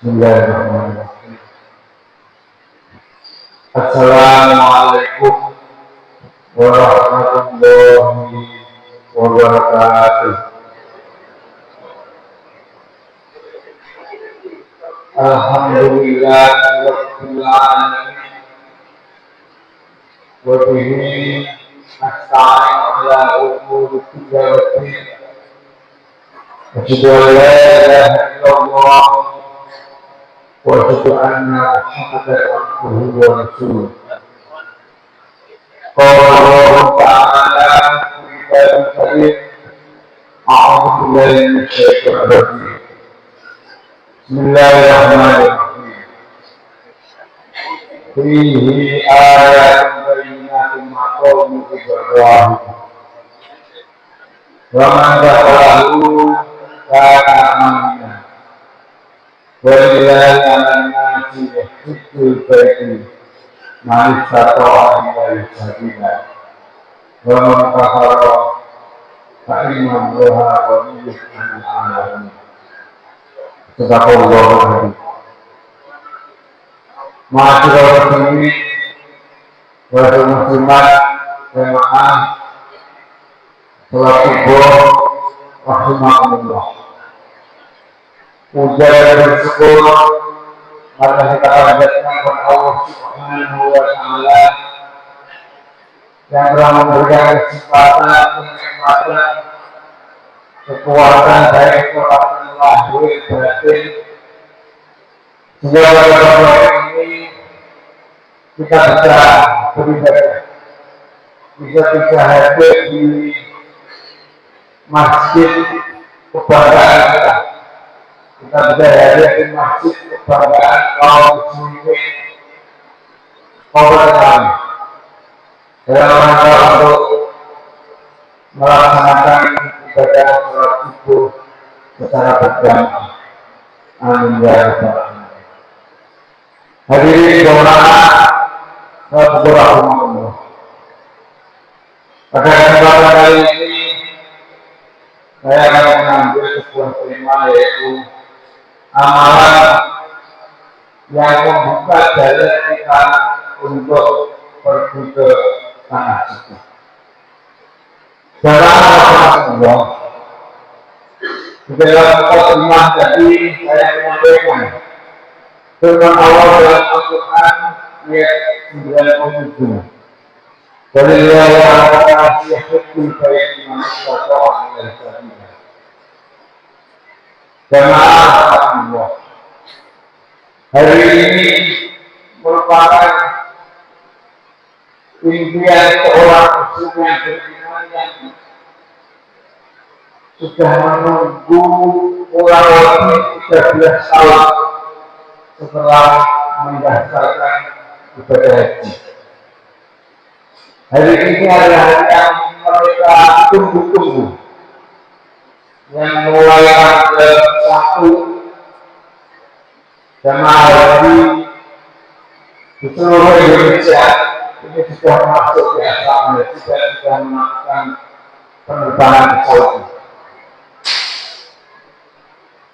Bismillahirrahmanirrahim. Assalamualaikum warahmatullahi wabarakatuh. Alhamdulillah rabbil alamin. Wa bihi nasta'in ala umuri tijarati. Asyhadu an la ilaha illallah wa asyhadu anna Muhammadan abduhu wa rasuluh. Qala Allah ta'ala fi kitabihil karim. A'udzu billahi minasyaitonir rajim. Bismillahirrahmanirrahim. Fihi ayatun bayyinatun maqamu Ibrahim. Wa man dakhalahu kana aminan. Walillahi 'alan nasi hajjul baiti man istata'a ilaihi sabila. Wa man kafara fa inna Allaha ghaniyyun 'anil 'alamin. Sadaqallahu alazim. Ma'asyiral muslimin wal muslimat jamaah salat subuh rahimakumullah. Puja dan bersyukur mari kita panjatkan kepada Allah Subhanahu wa taala yang telah memberikan kesempatan, kenikmatan, kekuatan baik kekuatan lahir batin sehingga pada ini kita bisa beribadah, bisa hadir di masjid kebanggaan kita. Kita bisa hadir di masjid kebanggaan kaum muslimin kaum kami dalam rangka untuk melaksanakan ibadah sholat subuh secara berjamaah. Amin ya rabbal alamin. Hadirin jamaah salat subuh rahimakumullah. Pada kesempatan kali ini saya akan mengambil sebuah tema, yaitu amalan yang membuka jalan kita untuk pergi ke tanah suci. Dalam Rasulullah, di dalam khutbah tadi saya menyampaikan firman Allah dalam Al-Quran ayat 97. Walillahi 'alan nasi hajjul baiti man istata'a ilaihi sabila. Jamaah Allah, hari ini merupakan impian seorang muslim yang beriman yang sudah menunggu kurang lebih 13 tahun setelah mendaftarkan ibadah haji. Hari ini adalah hari yang mereka tunggu-tunggu, yang mulai tanggal 1 jamaah haji di seluruh Indonesia ini sudah masuk di asrama haji dan sudah melakukan penerbangan ke Saudi.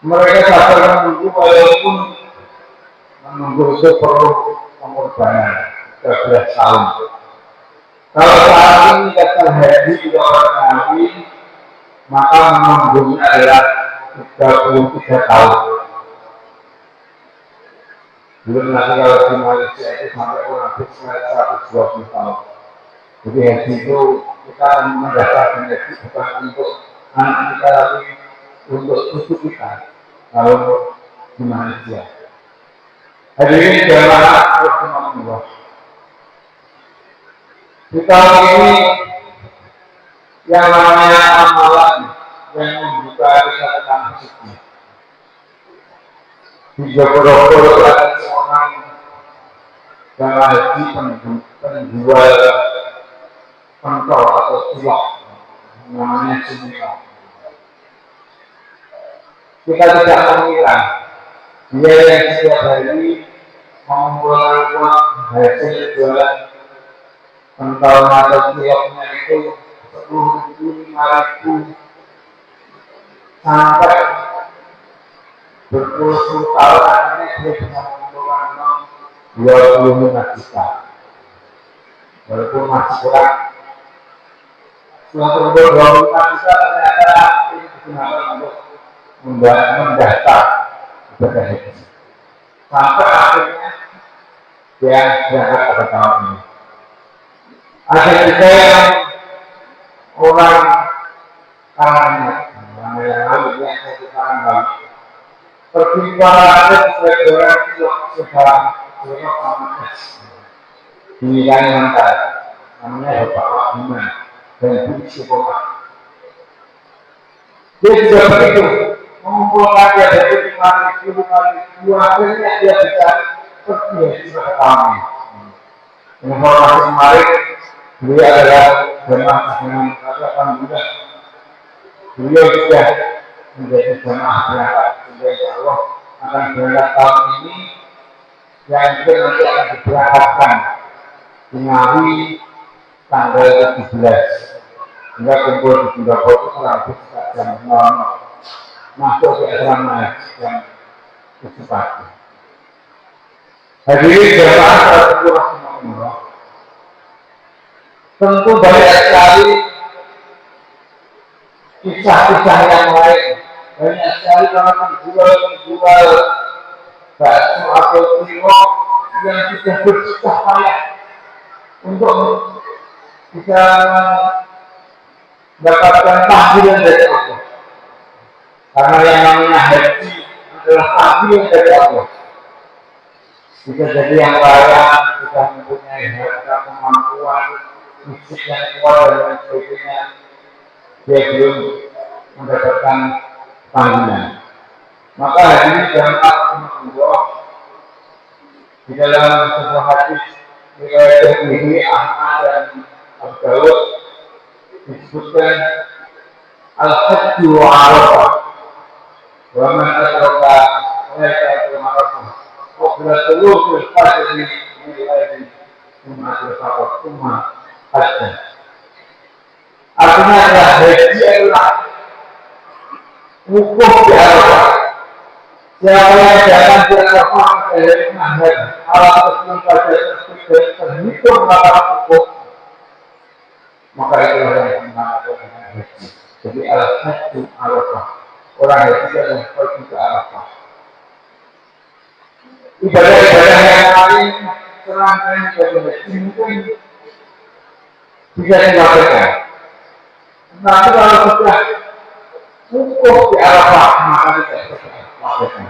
Mereka sabar menunggu, walaupun menunggu itu perlu pengorbanan 13 tahun. Kalau saat ini kata haji juga orang Nabi, maka menunggunya adalah 33 tahun. Belum lagi kalau di Malaysia itu sampai kurang lebih 120 tahun. Jadi haji itu kita mendaftarkan haji bukan untuk anak kita, tapi untuk cucu kita kalau di Malaysia. Hadirin jamaah rahimakumullah. Kita ini yang namanya amalan yang membuka kita ke tanah suci. Di Jogorogo ada seorang jamaah haji penjual pentol atau tulak, namanya Cemila. Kita tidak mengira dia yang setiap hari mengumpulkan uang hasil jualan pentol atau tulaknya itu 10.000, 5.000 sampai berpuluh-puluh tahun akhirnya dia bisa mengumpulkan uang 25 juta. Walaupun masih kurang, setelah terkumpul 25 juta ternyata ini digunakan untuk mendaftar ibadah haji. Sampai akhirnya dia berangkat pada tahun ini. Ada juga yang orang orang yang lalu yang saya katakan lalu pertimbangan sesuai itu sudah di Kalimantan namanya Bapak Iman dan Bu Sukoman. Dia juga begitu mengumpulkan dia dari 5.000 kali 2 akhirnya dia bisa pergi di tahun ini. Informasi kemarin beliau adalah jemaah dengan alhamdulillah beliau sudah menjadi jemaah berangkat. Insya Allah akan berangkat tahun ini yang itu nanti akan diberangkatkan di Ngawi tanggal 17 hingga kumpul di Singapura itu kurang lebih jam 00 masuk ke asrama jam 7 pagi. Hadirin jemaah Rasulullah, tentu banyak sekali kisah-kisah yang lain, banyak sekali orang menjual bakso atau cilok yang sudah bersusah payah untuk bisa mendapatkan panggilan dari Allah. Karena yang namanya haji adalah panggilan dari Allah. Bisa jadi yang kaya sudah mempunyai harta kemampuan fisik yang kuat dan lain sebagainya, dia belum mendapatkan panggilan. Maka hari ini jamaah Rasulullah di dalam sebuah hadis riwayat Tirmidzi, Ahmad dan Abu Dawud disebutkan al-hajju Arafah wa man adraka yawma Arafah qabla tulu'il fajri min lailin thumma hajja. Artinya adalah haji adalah wukuf di Arafah. Siapa yang datang di Arafah dari mahal alat tersebut pada tersebut terhitung maka wukuf, maka itulah yang dinamakan dengan haji. Jadi al-hajju Arafah, orang haji adalah pergi ke Arafah. Ibadah-ibadah yang lain serangkaian ibadah haji mungkin bisa dilakukan. Tapi kalau sudah wukuf di Arafah maka tidak bisa dilakukan.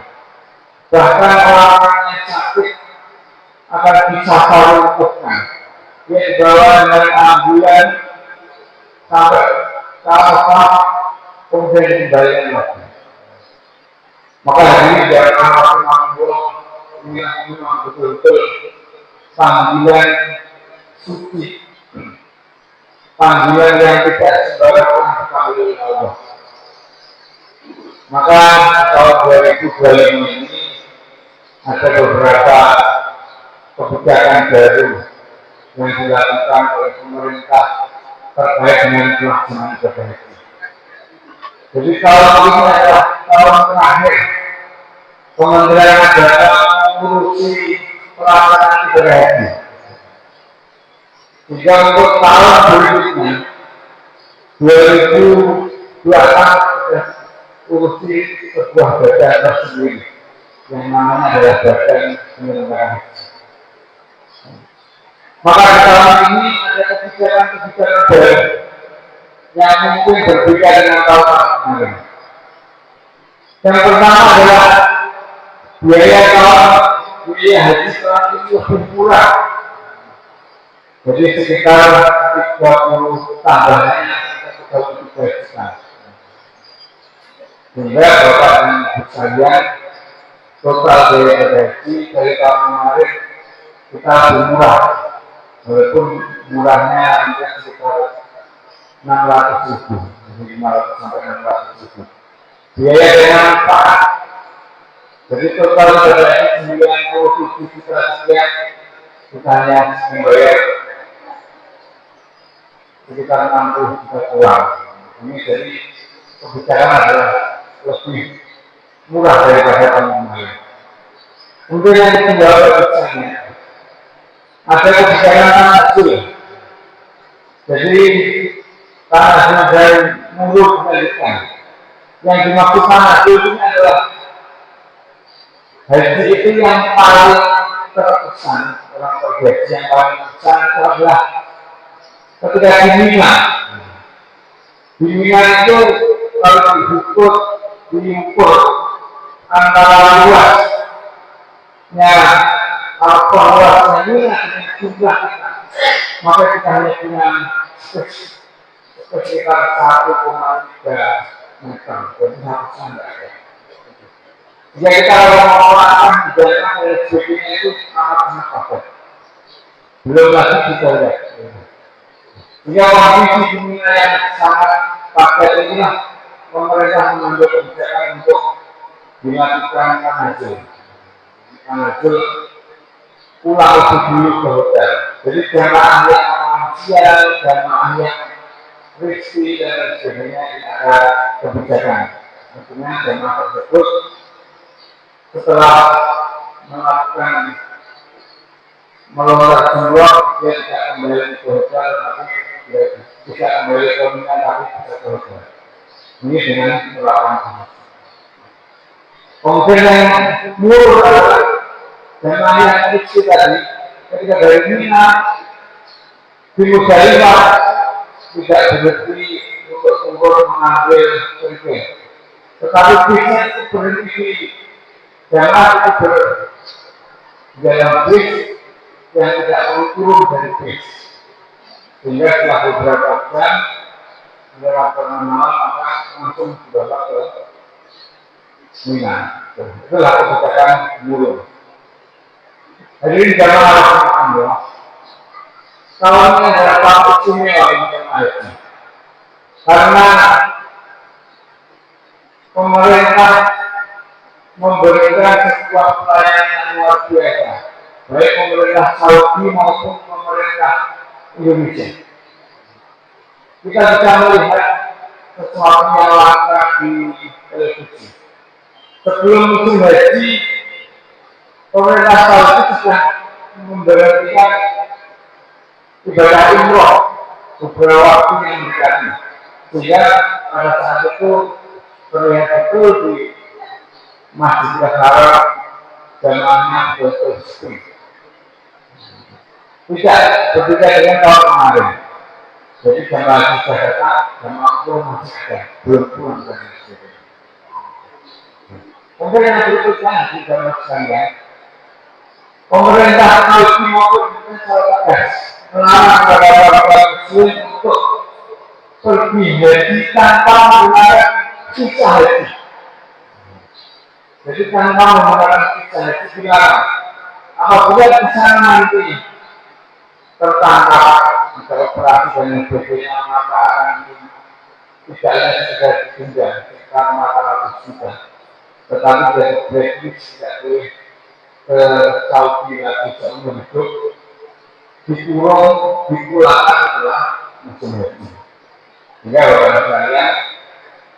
Bahkan orang-orang yang sakit akan bisa wukufkan. Dia dibawa dengan ambulan sampai ke Arafah kemudian dikembalikan lagi. Maka hari ini jangan Rasulullah yang memang betul-betul panggilan suci, panggilan yang tidak sembarangan dipanggil oleh Allah. Maka tahun 2025 ini ada beberapa kebijakan baru yang dilakukan oleh pemerintah terkait dengan pelaksanaan ibadah haji. Jadi tahun ini adalah tahun terakhir Kementerian Agama mengurusi pelaksanaan ibadah haji. Jika untuk tahun berikutnya 2026 sudah urusi sebuah badan tersendiri yang namanya adalah Badan Penyelenggara Haji. Maka di tahun ini ada kebijakan-kebijakan baru yang mungkin berbeda dengan tahun kemarin. Yang pertama adalah biaya haji sekarang ini lebih murah. Jadi sekitar 30 tambahannya 33 juta. Sehingga Bapak dan Ibu sekalian, total biaya haji dari tahun kemarin kita lebih murah, walaupun murahnya hanya sekitar 600.000, jadi 500 sampai 600.000. Biaya dengan manfaat, jadi total dari 97 juta sekian, kita hanya membayar sekitar 60 juta uang. Ini jadi kebijakan adalah lebih murah daripada tahun lain. Untuk yang kedua kebijakannya, ada kebijakan tanah hasil. Jadi tanah hasil dari mulu dikembalikan. Yang dimaksud tanah hasil ini adalah haji itu yang paling terkesan, orang tergaji yang paling terkesan adalah ketika di Mina itu kalau diukur antara luasnya apa luasnya Mina dengan jumlah kita, maka kita hanya punya sekitar 1,3 meter, jadi sangat sangat. Jika kita menggunakan jalan LSBP itu sangat padat. Belum lagi kita lihat. Jika kondisi dunia yang sangat padat inilah pemerintah mengambil kebijakan untuk dilakukan kanajul. Kanajul pulang lebih dulu ke hotel. Jadi jamaah yang finansial, jamaah yang risiko dan sebagainya ada kebijakan. Tentunya jamaah tersebut setelah melakukan melontar keluar, dia tidak kembali ke hotel, tapi dia tidak kembali ke Mina, tapi bisa ke hotel. Ini dengan melakukan. Kemudian yang murah adalah jemaah yang kecil tadi, ketika dari Mina di Musdalifah tidak berhenti untuk mengambil pergi, tetapi bisnya itu berhenti di jamaah itu dalam bis yang tidak perlu turun dari bis, sehingga setelah beberapa jam beberapa malam maka langsung dibawa ke Mina. Itulah kebijakan burung. Hadirin jamaah Allah, kalau ini adalah satu istimewa yang ayatnya, karena pemerintah memberikan sebuah pelayanan yang luar biasa, baik pemerintah Saudi maupun pemerintah Indonesia. Kita bisa melihat sesuatu yang langka di televisi. Sebelum musim haji, pemerintah Saudi sudah memberhentikan ibadah umroh beberapa waktu yang mendekati, sehingga pada saat itu terlihat betul di Masjidil Haram jamaahnya betul-betul tidak berbeda dengan tahun kemarin. Jadi jamaah sudah datang, jamaah itu masih ada, belum pulang dari sini. Kemudian yang berikutnya di jamaah sekalian, pemerintah Saudi maupun pemerintah melarang kepada muslim untuk pergi haji tanpa menggunakan visa haji. Jadi tanpa menggunakan visa haji dilarang. Apabila di sana nanti tertangkap misalnya operasi dan sebagainya, maka akan tidaknya sudah ditunda karena mata sudah. Tetapi dari blacklist tidak boleh ke Saudi lagi seumur hidup, dipulangkan adalah musim haji. Sehingga orang saya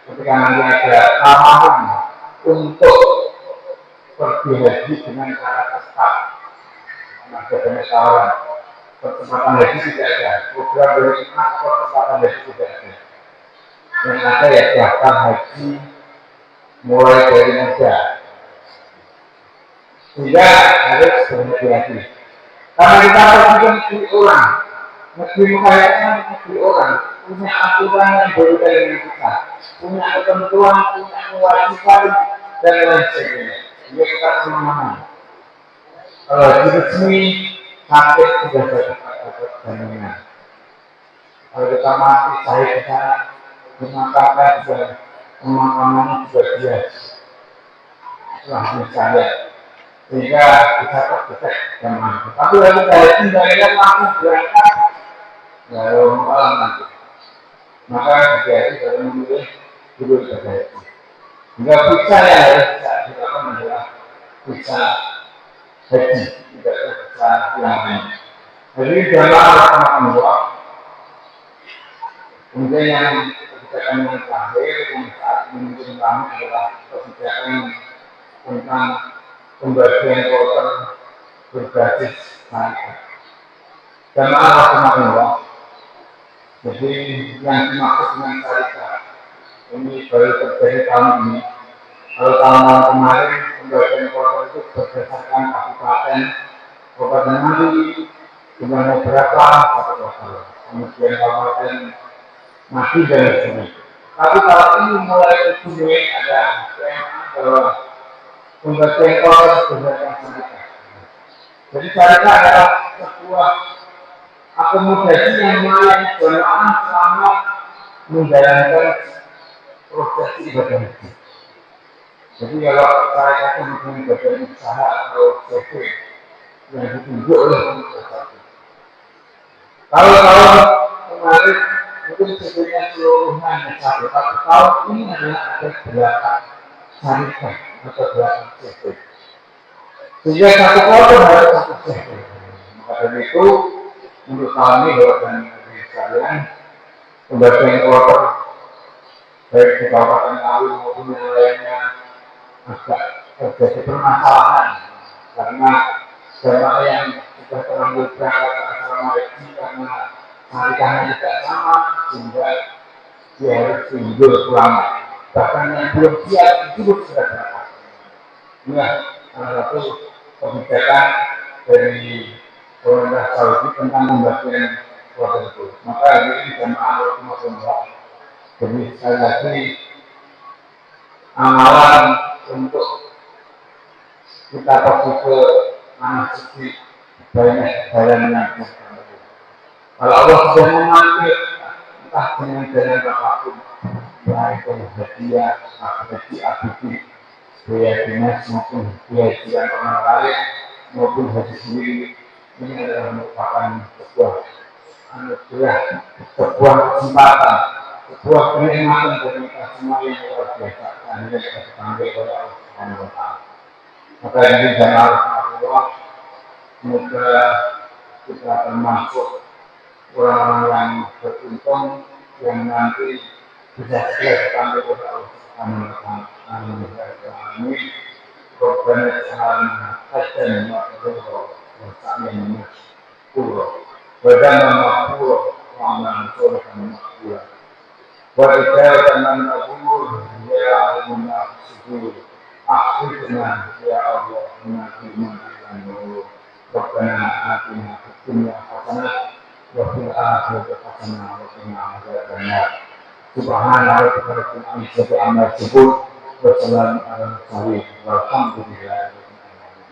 ketika nanti ada tawaran untuk pergi haji dengan cara tetap, ada banyak tawaran. Pertempatan haji tidak ada, program dari pertempatan haji tidak ada. Yang ada ya daftar haji mulai dari muda. Sehingga harus berhati-hati. Karena kita pergi ke negeri orang, negeri kekayaan negeri orang, punya aturan yang berbeda dengan kita, punya ketentuan, punya kewajiban dan lain sebagainya. Jadi kita kemana-mana. Kalau haji resmi sampai sudah dapat jaminan. Kalau kita mati saya di sana, dimakamkan juga pemakamannya juga bias. Itulah misalnya. Sehingga kita terdetek jamaah. Tapi kalau kita tinggalkan langsung berangkat, lalu malam nanti. Maka jadi kalau memilih dulu ibadah itu. Hingga visa yang harus dilakukan adalah visa haji, tidak visa yang lain. Jadi jamaah sama Allah. Kemudian yang kebijakan yang terakhir yang saat ini kami adalah kebijakan tentang pembagian kuota berbasis syariah. Jamaah rahimakumullah. Jadi yang dimaksud dengan syariah ini baru terjadi tahun ini. Kalau tahun kemarin pembagian kuota itu berdasarkan kabupaten, kabupaten nanti jumlahnya berapa satu kuota. Kemudian kabupaten masih dan sebagainya. Tapi kalau ini mulai mulai ada tema bahwa pembagian kuota berdasarkan syariah. Jadi syariah adalah sebuah akomodasi yang melayani jamaah selama menjalankan proses ibadah haji. Jadi kalau saya akan ibadah usaha atau sesuatu yang ditunjuk oleh pemerintah. Kalau tahun kemarin mungkin sebenarnya seluruhnya satu, tapi tahun ini adalah ada 8 syarikat atau 8 sesuatu. Sehingga satu kota harus satu sesuatu. Maka dari itu untuk kami dan sekalian pembagian kuota baik di kabupaten Ngawi maupun yang lainnya agak terjadi permasalahan karena jemaah yang sudah terlanjur berangkat ke asrama haji karena marikannya tidak sama sehingga dia harus tidur selama bahkan yang belum siap itu sudah berangkat. Inilah salah satu kebijakan dari pemerintah Saudi tentang pembagian kuota itu. Maka ini jemaah rahimakumullah. Jadi sekali lagi amalan untuk kita pergi ke mana suci banyak jalannya. Kalau Allah sudah memanggil entah dengan jalan apapun, baik hadiah, haji, biaya dinas maupun biaya jalan orang lain maupun haji sendiri, ini adalah merupakan sebuah anugerah, sebuah kesempatan, sebuah kenikmatan bagi kita semua yang luar biasa. Akhirnya kita dipanggil oleh Allah Subhanahu wa Ta'ala. Maka ini jamaah Allah, semoga kita termasuk orang-orang yang beruntung yang nanti bisa segera dipanggil oleh Allah Subhanahu wa Ta'ala. Amin. Rabbana ij'alna hasanan maqbura wa sa'yan mashkura wa daman maghfura wa amalan sholihan maqbula wa ijabatan maqbul ya alimuna sudur akhirna ya Allah nabiman dan Rabbana atina fid dunya hasanah wa fil akhirati hasanah wa qina adzabannar. Subhana rabbika rabbil izzati amma yasifun wa salamun alal mursalin walhamdulillahi rabbil alamin.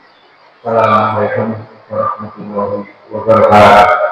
Assalamualaikum warahmatullahi wabarakatuh.